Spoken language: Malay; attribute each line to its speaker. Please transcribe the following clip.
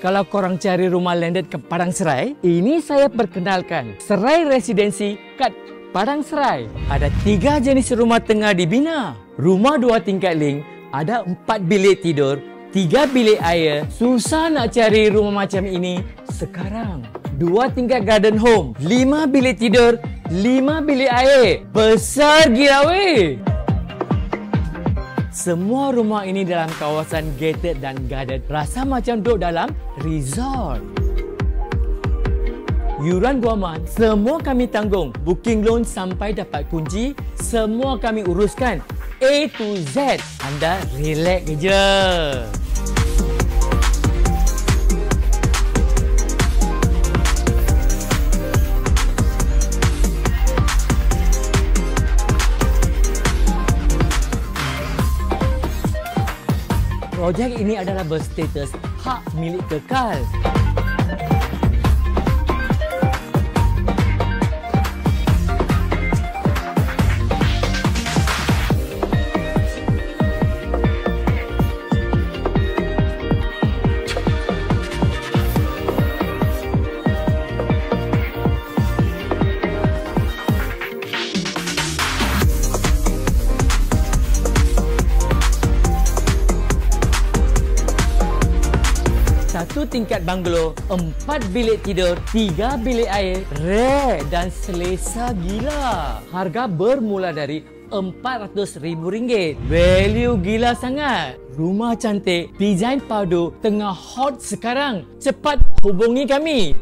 Speaker 1: Kalau korang cari rumah landed ke Padang Serai, ini saya perkenalkan Serai Residensi kat Padang Serai. Ada 3 jenis rumah tengah dibina. Rumah 2 tingkat link, ada 4 bilik tidur, 3 bilik air. Susah nak cari rumah macam ini sekarang. 2 tingkat garden home, 5 bilik tidur, 5 bilik air. Besar gila weh! Semua rumah ini dalam kawasan gated dan guarded. Rasa macam duduk dalam resort. Yuran guaman, semua kami tanggung. Booking loan sampai dapat kunci, semua kami uruskan. A to Z. Anda relax je. Projek ini adalah berstatus hak milik kekal. Satu tingkat banglo, 4 bilik tidur, 3 bilik air, rare dan selesa gila. Harga bermula dari RM400,000. Value gila sangat. Rumah cantik, desain padu, tengah hot sekarang. Cepat hubungi kami.